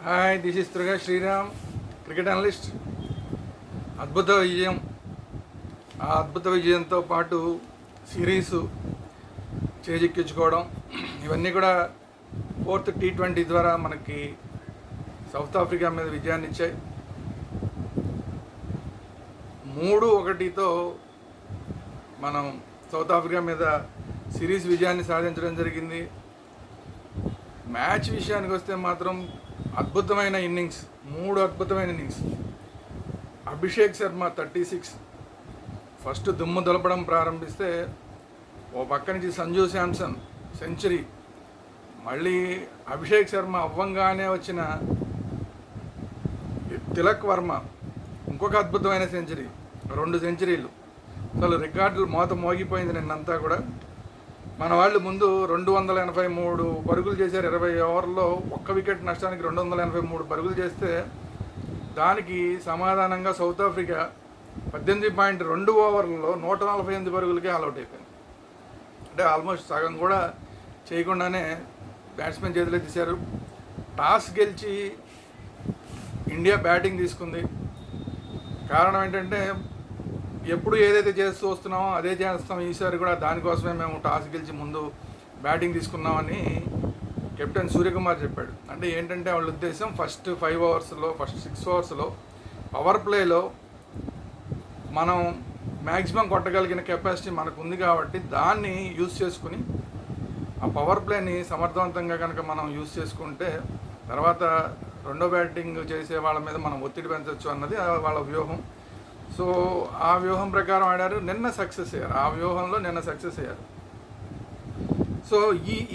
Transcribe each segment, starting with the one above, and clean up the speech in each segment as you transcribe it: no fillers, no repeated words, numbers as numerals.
Hi, this is త్రిగా Sriram, cricket analyst. అద్భుత విజయం. ఆ అద్భుత విజయంతో పాటు సిరీసు చేజిక్కించుకోవడం, ఇవన్నీ కూడా ఫోర్త్ T20 ద్వారా మనకి సౌత్ ఆఫ్రికా మీద విజయాన్ని ఇచ్చాయి. 3-1తో మనం సౌత్ ఆఫ్రికా మీద సిరీస్ విజయాన్ని సాధించడం జరిగింది. మ్యాచ్ విషయానికి వస్తే మాత్రం అద్భుతమైన ఇన్నింగ్స్, 3 అద్భుతమైన ఇన్నింగ్స్. అభిషేక్ శర్మ 36 ఫస్ట్ దుమ్ము దులపడం ప్రారంభిస్తే, ఓ పక్క నుంచి సంజు శాంసన్ సెంచరీ, మళ్ళీ అభిషేక్ శర్మ అవ్వంగానే వచ్చిన తిలక్ వర్మ ఇంకొక అద్భుతమైన సెంచరీ, 2 సెంచరీలు. అసలు రికార్డులు మోగిపోయింది నిన్నంతా కూడా. మన వాళ్ళు ముందు 283 పరుగులు చేశారు 20 ఓవర్లో. ఒక్క వికెట్ నష్టానికి 283 పరుగులు చేస్తే, దానికి సమాధానంగా సౌత్ ఆఫ్రికా 18.2 ఓవర్లలో 148 పరుగులకే ఆల్అవుట్ అయిపోయింది. అంటే ఆల్మోస్ట్ సగం కూడా చేయకుండానే బ్యాట్స్మెన్ చేతిలో తీశారు. టాస్ గెలిచి ఇండియా బ్యాటింగ్ తీసుకుంది. కారణం ఏంటంటే, ఎప్పుడు ఏదైతే చేస్తూ వస్తున్నామో అదే చేస్తాం, ఈసారి కూడా దానికోసమే మేము టాస్ గెలిచి ముందు బ్యాటింగ్ తీసుకున్నామని కెప్టెన్ సూర్యకుమార్ చెప్పాడు. అంటే ఏంటంటే వాళ్ళ ఉద్దేశం, ఫస్ట్ 5 ఓవర్స్లో, ఫస్ట్ 6 ఓవర్స్లో పవర్ ప్లేలో మనం మ్యాక్సిమం కొట్టగలిగిన కెపాసిటీ మనకు ఉంది కాబట్టి దాన్ని యూజ్ చేసుకుని, ఆ పవర్ ప్లేని సమర్థవంతంగా కనుక మనం యూజ్ చేసుకుంటే తర్వాత రెండో బ్యాటింగ్ చేసే వాళ్ళ మీద మనం ఒత్తిడి పెంచవచ్చు అన్నది వాళ్ళ వ్యూహం. సో ఆ వ్యూహం ప్రకారం ఆడారు. నిన్న సక్సెస్ అయ్యారు, ఆ వ్యూహంలో నిన్న సక్సెస్ అయ్యారు. సో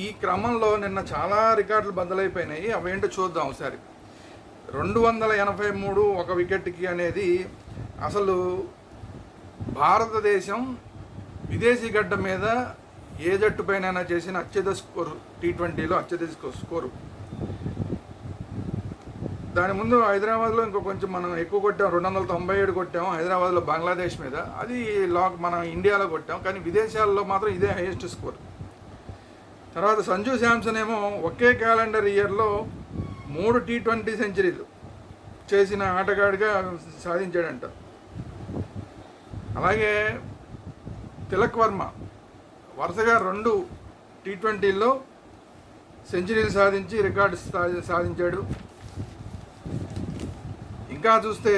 ఈ క్రమంలో నిన్న చాలా రికార్డులు బద్దలైపోయినాయి. అవేంటో చూద్దాం ఒకసారి. 283 ఒక వికెట్కి అనేది అసలు భారతదేశం విదేశీ గడ్డ మీద ఏ జట్టు పైన చేసిన అత్యధిక స్కోరు, T20లో అత్యధిక స్కోరు. దాని ముందు హైదరాబాద్లో ఇంకో కొంచెం మనం ఎక్కువ కొట్టాం, 297 కొట్టాము హైదరాబాద్లో బంగ్లాదేశ్ మీద. అది మనం ఇండియాలో కొట్టాం, కానీ విదేశాల్లో మాత్రం ఇదే హైయెస్ట్ స్కోర్. తర్వాత సంజు శాంసన్ ఏమో ఒకే క్యాలెండర్ ఇయర్లో 3 T20 సెంచరీలు చేసిన ఆటగాడిగా సాధించాడంట. అలాగే తిలక్ వర్మ వరుసగా 2 T20లో సెంచరీలు సాధించి రికార్డు సాధించాడు. ఇంకా చూస్తే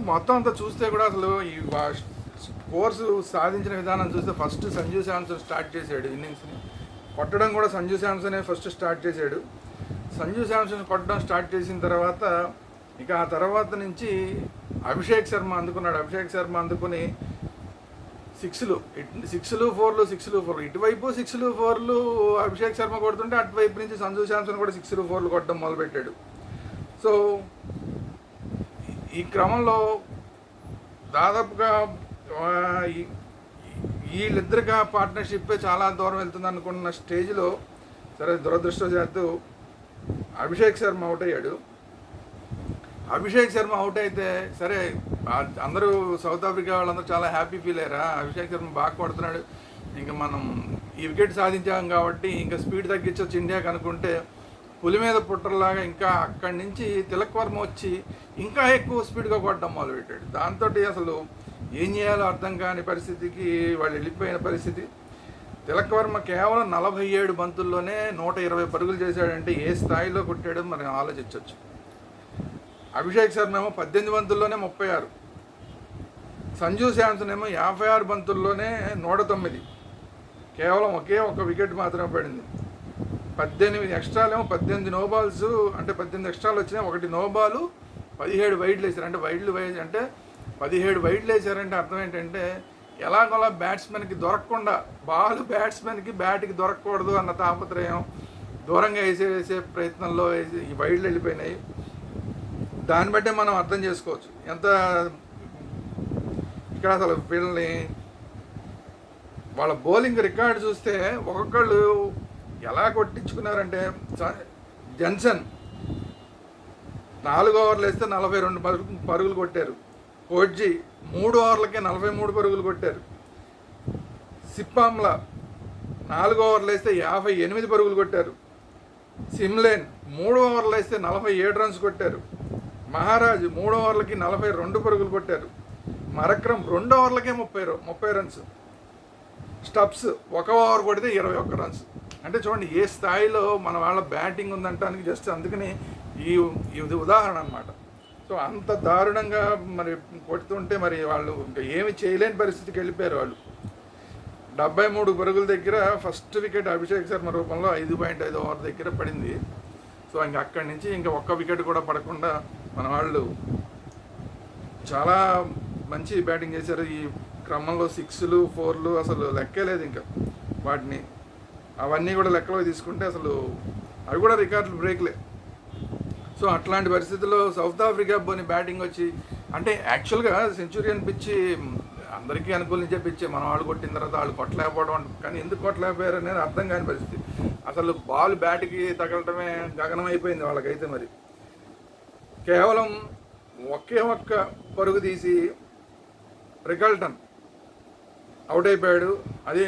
మొత్తం అంతా చూస్తే కూడా అసలు ఈ స్కోర్స్ సాధించిన విధానం చూస్తే, ఫస్ట్ సంజు శాంసన్ స్టార్ట్ చేశాడు ఇన్నింగ్స్ని. కొట్టడం కూడా సంజు శాంసనే ఫస్ట్ స్టార్ట్ చేశాడు. సంజు శాంసన్ కొట్టడం స్టార్ట్ చేసిన తర్వాత ఇక ఆ తర్వాత నుంచి అభిషేక్ శర్మ అందుకున్నాడు. అభిషేక్ శర్మ అందుకుని 6లు 4లు ఇటువైపు 6లు 4లు అభిషేక్ శర్మ కొడుతుంటే, అటువైపు నుంచి సంజు శాంసన్ కూడా 6లు 4లు కొట్టడం మొదలుపెట్టాడు. సో ఈ క్రమంలో దాదాపుగా వీళ్ళిద్దరిగా పార్ట్నర్షిప్పే చాలా దూరం వెళ్తుంది అనుకున్న స్టేజ్లో, సరే దురదృష్టవశాత్తు అభిషేక్ శర్మ అవుట్ అయ్యాడు. అభిషేక్ శర్మ అవుట్ అయితే సరే, అందరూ సౌత్ ఆఫ్రికా వాళ్ళందరూ చాలా హ్యాపీ ఫీల్ అయ్యారా, అభిషేక్ శర్మ బాగా కొడుతున్నాడు, ఇంకా మనం ఈ వికెట్ సాధించాం కాబట్టి ఇంకా స్పీడ్ తగ్గించవచ్చు ఇండియాకి అనుకుంటే, పులి మీద పుట్టర్లాగా ఇంకా అక్కడి నుంచి తిలక్ వర్మ వచ్చి ఇంకా ఎక్కువ స్పీడ్గా కొట్టడం మొదలుపెట్టాడు. దాంతో అసలు ఏం చేయాలో అర్థం కాని పరిస్థితికి వాళ్ళు వెళ్ళిపోయిన పరిస్థితి. తిలక్ వర్మ కేవలం 47 బంతుల్లోనే 120 పరుగులు చేశాడంటే ఏ స్థాయిలో కొట్టాడో మనం ఆలోచించవచ్చు. అభిషేక్ శర్మ ఏమో 18 బంతుల్లోనే 36, సంజు శాంసన్ ఏమో 56 బంతుల్లోనే 109, కేవలం ఒకే ఒక వికెట్ మాత్రమే పడింది. 18 ఎక్స్ట్రాలేమో 18 నోబాల్స్, అంటే 18 ఎక్స్ట్రాలు వచ్చినాయి, 1 నోబాలు, 17 వైడ్లు వేశారు. అంటే అంటే 17 వైడ్లు వేశారంటే అర్థం ఏంటంటే, ఎలాగోలా బ్యాట్స్మెన్కి దొరకకుండా, బ్యాట్స్మెన్కి బ్యాట్కి దొరకకూడదు అన్న తాపత్రయం, దూరంగా వేసే ప్రయత్నంలో ఈ వైడ్లు వెళ్ళిపోయినాయి. దాన్ని బట్టే మనం అర్థం చేసుకోవచ్చు ఎంత ఇక్కడ అసలు వీళ్ళని వాళ్ళ బౌలింగ్ రికార్డు చూస్తే ఒక్కొక్కళ్ళు ఎలా కొట్టించుకున్నారంటే, జన్సన్ 4 ఓవర్లు వేస్తే 42 పరుగులు కొట్టారు. కోడ్జీ 3 ఓవర్లకే 43 పరుగులు కొట్టారు. సిప్పామ్లా 4 ఓవర్లు వేస్తే 58 పరుగులు కొట్టారు. సిమ్లేన్ 3 ఓవర్లు వేస్తే 47 రన్స్ కొట్టారు. మహారాజ్ 3 ఓవర్లకి 42 పరుగులు కొట్టారు. మరక్రమ్ 2 ఓవర్లకే 30 రన్స్. స్టబ్స్ 1 ఓవర్ కొడితే 21 రన్స్. అంటే చూడండి ఏ స్థాయిలో మన వాళ్ళ బ్యాటింగ్ ఉందంటానికి జస్ట్ అందుకని ఇది ఉదాహరణ అనమాట. సో అంత దారుణంగా మరి కొడుతుంటే మరి వాళ్ళు ఇంకా ఏమి చేయలేని పరిస్థితికి వెళ్ళిపోయారు వాళ్ళు. 73 పరుగుల దగ్గర ఫస్ట్ వికెట్ అభిషేక్ శర్మ రూపంలో 5.5 ఓవర్ దగ్గర పడింది. సో ఇంక అక్కడి నుంచి ఇంకా ఒక్క వికెట్ కూడా పడకుండా మన వాళ్ళు చాలా మంచి బ్యాటింగ్ చేశారు. ఈ క్రమంలో 6లు 4లు అసలు లెక్కే లేదు ఇంకా వాటిని. అవన్నీ కూడా లెక్కలో తీసుకుంటే అసలు అవి కూడా రికార్డులు బ్రేక్లే. సో అట్లాంటి పరిస్థితుల్లో సౌత్ ఆఫ్రికా పోని బ్యాటింగ్ వచ్చి అంటే యాక్చువల్గా సెంచురియన్ పిచ్చి అందరికీ అనుకూలించే పిచ్చే. మన వాళ్ళు కొట్టిన తర్వాత వాళ్ళు కొట్టలేకపోవడం, కానీ ఎందుకు కొట్టలేకపోయారు అనేది అర్థం కాని పరిస్థితి. అసలు బాల్ బ్యాట్కి తగలటమే గగనం అయిపోయింది వాళ్ళకైతే. మరి కేవలం ఒక్క పరుగు తీసి రికల్టన్ అవుట్ అయిపోయాడు. అదే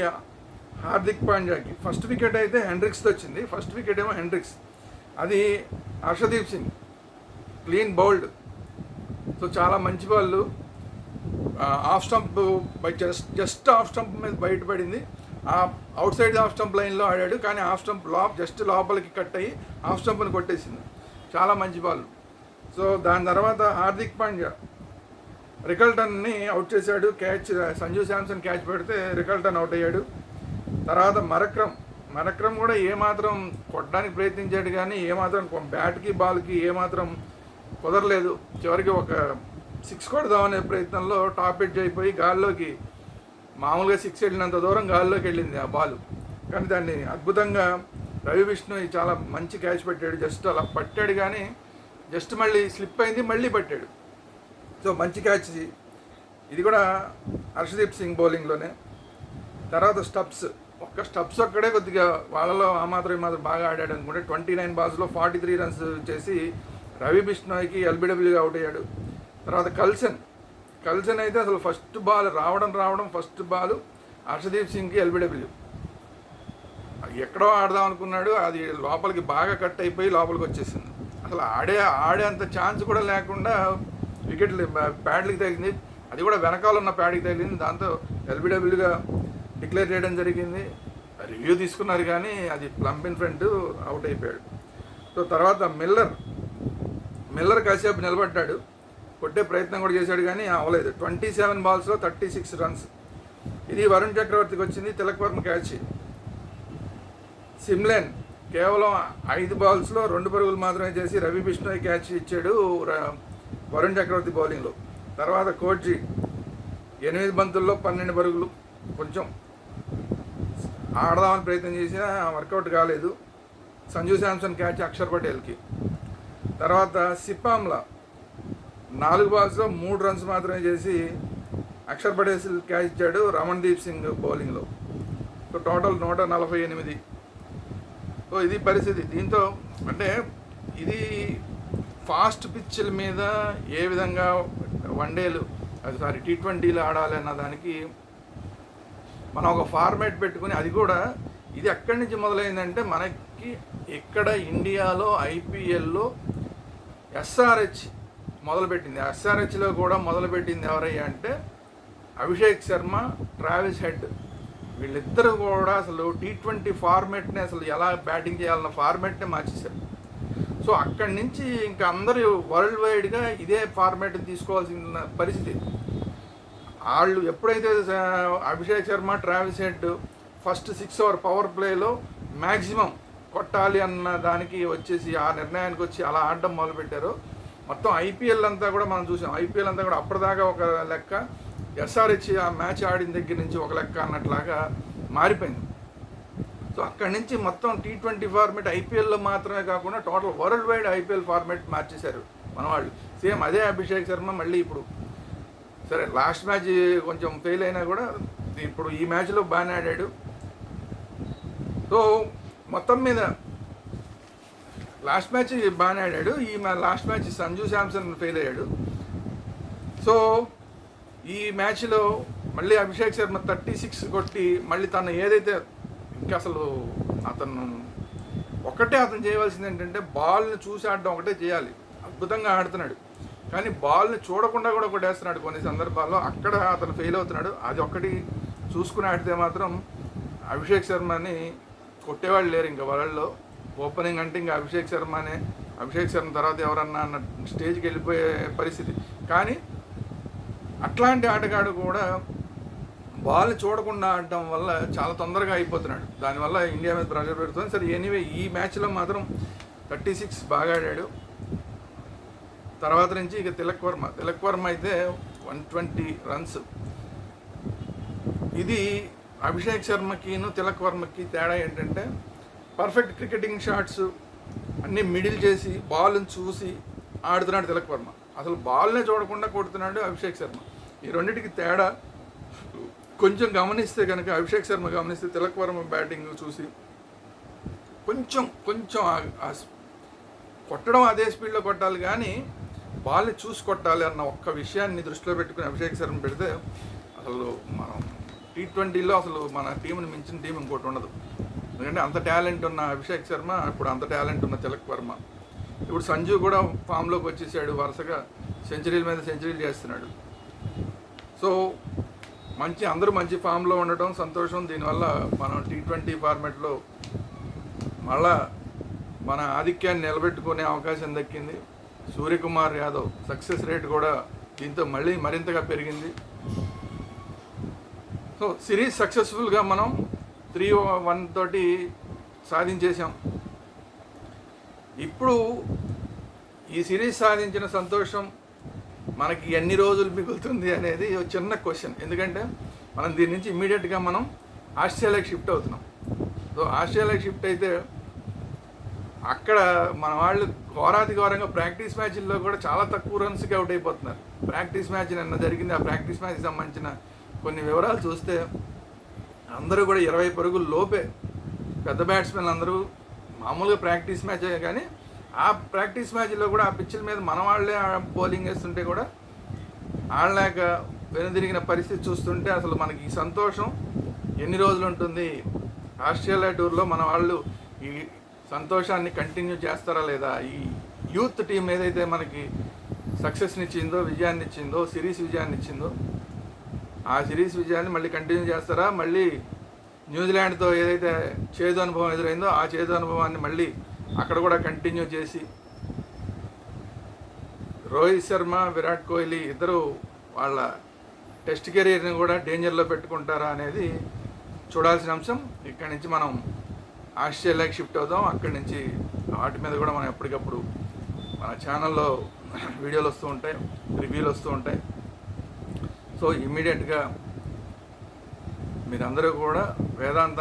హార్దిక్ పాండ్యాకి ఫస్ట్ వికెట్ అయితే హెండ్రిక్స్తో వచ్చింది. ఫస్ట్ వికెట్ ఏమో హెండ్రిక్స్, అది Harshdeep Singh clean bowled. So చాలా మంచి బాళ్ళు. Off stump just off stump మీద బయటపడింది. అవుట్ సైడ్ ఆఫ్ స్టంప్ లైన్లో ఆడాడు, కానీ ఆఫ్ స్టంప్ జస్ట్ లోపలికి కట్ అయ్యి ఆఫ్ స్టంప్ని కొట్టేసింది. చాలా మంచి బాల్. సో దాని తర్వాత హార్దిక్ పాండ్యా రికల్టన్ని అవుట్ చేశాడు. క్యాచ్ సంజు శాంసన్ క్యాచ్ పెడితే రికల్టన్ అవుట్ అయ్యాడు. తర్వాత మరక్రమ్ కూడా ఏమాత్రం కొట్టడానికి ప్రయత్నించాడు, కానీ ఏమాత్రం బ్యాట్కి బాల్కి ఏమాత్రం కుదరలేదు. చివరికి ఒక 6 కొడదామనే ప్రయత్నంలో టాప్ ఎడ్జ్ అయిపోయి గాల్లోకి, మామూలుగా 6 వెళ్ళినంత దూరం గాల్లోకి వెళ్ళింది ఆ బాల్. కానీ దాన్ని అద్భుతంగా రవి బిష్ణోయ్ చాలా మంచి క్యాచ్ పెట్టాడు. జస్ట్ అలా పట్టాడు, కానీ జస్ట్ మళ్ళీ స్లిప్ అయింది, మళ్ళీ పట్టాడు. సో మంచి క్యాచ్ ఇది కూడా హర్షదీప్ సింగ్ బౌలింగ్లోనే. తర్వాత స్టబ్స్ ఒక్కడే కొద్దిగా వాళ్ళలో ఆ మాత్రం బాగా ఆడాడు అనుకుంటే 29 బాల్స్లో 43 రన్స్ చేసి రవి బిష్ణోయ్కి ఎల్బిడబ్ల్యూగా అవుట్ అయ్యాడు. తర్వాత కల్సన్ అయితే అసలు ఫస్ట్ బాల్ రావడం ఫస్ట్ బాల్ హర్షదీప్ సింగ్కి ఎల్బిడబ్ల్యూ. ఎక్కడో ఆడదాం అనుకున్నాడు, అది లోపలికి బాగా కట్ అయిపోయి లోపలికి వచ్చేసింది. అసలు ఆడేంత ఛాన్స్ కూడా లేకుండా వికెట్లు ప్యాడ్లకి తగిలింది. అది కూడా వెనకాల ఉన్న ప్యాడ్కి తగిలింది. దాంతో ఎల్బిడబ్ల్యూగా డిక్లేర్ చేయడం జరిగింది. రివ్యూ తీసుకున్నారు, కానీ అది ప్లంప్ ఇన్ ఫ్రంట్ అవుట్ అయిపోయాడు. సో తర్వాత మిల్లర్ కాసేపు నిలబడ్డాడు, కొట్టే ప్రయత్నం కూడా చేశాడు, కానీ అవ్వలేదు. 27 బాల్స్లో 36 రన్స్. ఇది వరుణ్ చక్రవర్తికి వచ్చింది. తిలక్ వర్మ క్యాచ్. సిమ్లేన్ కేవలం 5 బాల్స్లో 2 పరుగులు మాత్రమే చేసి రవి బిష్ణోయ్ క్యాచ్ ఇచ్చాడు వరుణ్ చక్రవర్తి బౌలింగ్లో. తర్వాత కోట్జీ 8 బంతుల్లో 12 పరుగులు. కొంచెం ఆడదామని ప్రయత్నం చేసినా వర్కౌట్ కాలేదు. సంజు శాంసన్ క్యాచ్ అక్షర్ పటేల్కి. తర్వాత సిప్పాంలా 4 బాల్స్లో 3 రన్స్ మాత్రమే చేసి అక్షర్ పటేల్ క్యాచ్ ఇచ్చాడు రమణ్దీప్ సింగ్ బౌలింగ్లో. So total 148. సో ఇది పరిస్థితి. దీంతో అంటే ఇది ఫాస్ట్ పిచ్ల మీద ఏ విధంగా వన్డేలు T20లు ఆడాలి అన్న దానికి మనం ఒక ఫార్మాట్ పెట్టుకుని, అది కూడా ఇది ఎక్కడి నుంచి మొదలైందంటే మనకి ఇక్కడ ఇండియాలో ఐపీఎల్లో ఎస్ఆర్హెచ్ మొదలుపెట్టింది. ఎస్ఆర్హెచ్లో కూడా మొదలుపెట్టింది ఎవరయ్యా అంటే అభిషేక్ శర్మ, ట్రావిస్ హెడ్. వీళ్ళిద్దరూ కూడా అసలు T20 ఫార్మాట్ని అసలు ఎలా బ్యాటింగ్ చేయాలన్న ఫార్మాట్నే మార్చేశారు. సో అక్కడి నుంచి ఇంకా అందరూ వరల్డ్ వైడ్గా ఇదే ఫార్మాట్ని తీసుకోవాల్సిన పరిస్థితి. వాళ్ళు ఎప్పుడైతే Abhishek Sharma, Travis Head first 6 over power ప్లేలో మ్యాక్సిమం కొట్టాలి అన్న దానికి వచ్చేసి ఆ నిర్ణయానికి వచ్చి అలా ఆడడం మొదలుపెట్టారు. మొత్తం ఐపీఎల్ అంతా కూడా మనం చూసాం. ఐపీఎల్ అంతా కూడా అప్పటిదాకా ఒక లెక్క, ఎస్ఆర్హెచ్ ఆ మ్యాచ్ ఆడిన దగ్గర నుంచి ఒక లెక్క అన్నట్లాగా మారిపోయింది. సో అక్కడి నుంచి మొత్తం T20 ఫార్మేట్ ఐపీఎల్లో మాత్రమే కాకుండా total world wide IPL format మార్చేశారు మన వాళ్ళు. సేమ్ అదే అభిషేక్ శర్మ మళ్ళీ ఇప్పుడు సరే లాస్ట్ మ్యాచ్ కొంచెం ఫెయిల్ అయినా కూడా ఇప్పుడు ఈ మ్యాచ్లో బాగానే ఆడాడు. సో మొత్తం మీద లాస్ట్ మ్యాచ్ బాగానే ఆడాడు. Last match Sanju Samson fail అయ్యాడు. సో ఈ మ్యాచ్లో మళ్ళీ అభిషేక్ శర్మ 36 కొట్టి మళ్ళీ తను ఏదైతే ఇంకా అసలు అతను అతను చేయవలసింది ఏంటంటే బాల్ని చూసి ఆడడం ఒకటే చేయాలి. అద్భుతంగా ఆడుతున్నాడు, కానీ బాల్ని చూడకుండా కూడా కొట్టేస్తున్నాడు కొన్ని సందర్భాల్లో. అక్కడ అతను ఫెయిల్ అవుతున్నాడు. అది ఒక్కటి చూసుకుని ఆడితే మాత్రం అభిషేక్ శర్మని కొట్టేవాళ్ళు లేరు ఇంకా వాళ్ళల్లో. ఓపెనింగ్ అంటే ఇంకా అభిషేక్ శర్మ తర్వాత ఎవరన్నా అన్న స్టేజ్కి వెళ్ళిపోయే పరిస్థితి. కానీ అట్లాంటి ఆటగాడు కూడా బాల్ చూడకుండా ఆడటం వల్ల చాలా తొందరగా అయిపోతున్నాడు. దానివల్ల ఇండియా మీద ప్రెషర్ పెడుతుంది. సరే ఎనీవే ఈ మ్యాచ్లో మాత్రం 36 బాగా ఆడాడు. తర్వాత నుంచి ఇక తిలక్ వర్మ అయితే 120 రన్స్. ఇది అభిషేక్ శర్మకిను తిలక్ వర్మకి తేడా ఏంటంటే పర్ఫెక్ట్ క్రికెటింగ్ షాట్స్ అన్నీ మిడిల్ చేసి బాల్ని చూసి ఆడుతున్నాడు తిలక్ వర్మ. అసలు బాల్నే చూడకుండా కొడుతున్నాడు అభిషేక్ శర్మ. ఈ రెండింటికి తేడా కొంచెం గమనిస్తే కనుక, అభిషేక్ శర్మ గమనిస్తే తిలక్ వర్మ బ్యాటింగ్ చూసి కొంచెం కొట్టడం అదే స్పీడ్లో కొట్టాలి, కానీ బాల్ని చూసి కొట్టాలి అన్న ఒక్క విషయాన్ని దృష్టిలో పెట్టుకుని అభిషేక్ శర్మ పెడితే అసలు మనం T20లో అసలు మన టీంని మించిన టీం ఇంకోటి ఉండదు. ఎందుకంటే అంత టాలెంట్ ఉన్న అభిషేక్ శర్మ, ఇప్పుడు అంత టాలెంట్ ఉన్న తిలక్ వర్మ. ఇప్పుడు సంజు కూడా ఫామ్లోకి వచ్చేసాడు, వరుసగా సెంచరీల మీద సెంచరీలు చేస్తున్నాడు. సో అందరూ మంచి ఫామ్లో ఉండటం సంతోషం. దీనివల్ల మనం T20 ఫార్మాట్లో మళ్ళా మన ఆధిక్యాన్ని నిలబెట్టుకునే అవకాశం దక్కింది. సూర్యకుమార్ యాదవ్ సక్సెస్ రేట్ కూడా దీంతో మరింతగా పెరిగింది. సో సిరీస్ సక్సెస్ఫుల్గా మనం 3-1 తోటి సాధించేసాం. ఇప్పుడు ఈ సిరీస్ సాధించిన సంతోషం మనకి ఎన్ని రోజులు మిగులుతుంది అనేది ఒక చిన్న క్వశ్చన్. ఎందుకంటే మనం దీని నుంచి ఇమ్మీడియట్గా మనం ఆస్ట్రేలియాకి షిఫ్ట్ అవుతున్నాం. సో ఆస్ట్రేలియాకి షిఫ్ట్ అయితే అక్కడ మన వాళ్ళు ఘోరాతిఘోరంగా ప్రాక్టీస్ మ్యాచ్ల్లో కూడా చాలా తక్కువ రన్స్కి అవుట్ అయిపోతున్నారు. ప్రాక్టీస్ మ్యాచ్ నిన్న జరిగింది. ఆ ప్రాక్టీస్ మ్యాచ్కి సంబంధించిన కొన్ని వివరాలు చూస్తే అందరూ కూడా 20 పరుగుల లోపే. పెద్ద బ్యాట్స్మెన్ అందరూ మామూలుగా ప్రాక్టీస్ మ్యాచ్ కానీ ఆ ప్రాక్టీస్ మ్యాచ్లో కూడా ఆ పిచ్ల మీద మన వాళ్ళే బౌలింగ్ వేస్తుంటే కూడా ఆడలేక వెనుదిరిగిన పరిస్థితి చూస్తుంటే అసలు మనకి ఈ సంతోషం ఎన్ని రోజులు ఉంటుంది? ఆస్ట్రేలియా టూర్లో మన వాళ్ళు ఈ సంతోషాన్ని కంటిన్యూ చేస్తారా లేదా? ఈ యూత్ టీం ఏదైతే మనకి సక్సెస్నిచ్చిందో, విజయాన్ని ఇచ్చిందో, సిరీస్ విజయాన్ని ఇచ్చిందో, ఆ సిరీస్ విజయాన్ని మళ్ళీ కంటిన్యూ చేస్తారా? మళ్ళీ న్యూజిలాండ్తో ఏదైతే చేదు అనుభవం ఎదురైందో ఆ చేదు అనుభవాన్ని మళ్ళీ అక్కడ కూడా కంటిన్యూ చేసి రోహిత్ శర్మ, విరాట్ కోహ్లీ ఇద్దరు వాళ్ళ టెస్ట్ కెరీర్ని కూడా డేంజర్లో పెట్టుకుంటారా అనేది చూడాల్సిన అంశం. ఇక్కడి నుంచి మనం ఆస్ట్రేలియాకి షిఫ్ట్ అవుదాం. అక్కడి నుంచి వాటి మీద కూడా మనం ఎప్పటికప్పుడు మన ఛానల్లో వీడియోలు వస్తూ ఉంటాయి, రివ్యూలు వస్తూ ఉంటాయి. సో ఇమ్మీడియట్గా మీరందరూ కూడా వేదాంత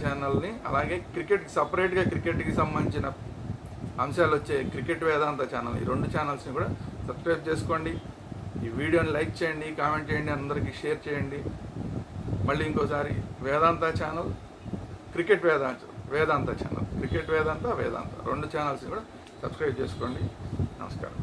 ఛానల్ని అలాగే సపరేట్గా క్రికెట్కి సంబంధించిన అంశాలు వచ్చే క్రికెట్ వేదాంత ఛానల్, ఈ 2 ఛానల్స్ని కూడా సబ్స్క్రైబ్ చేసుకోండి. ఈ వీడియోని లైక్ చేయండి, కామెంట్ చేయండి, అందరికీ షేర్ చేయండి. మళ్ళీ ఇంకోసారి వేదాంత ఛానల్, క్రికెట్ వేదాంత ఛానల్, క్రికెట్ వేదాంత 2 ఛానల్స్ని కూడా సబ్స్క్రైబ్ చేసుకోండి. నమస్కారం.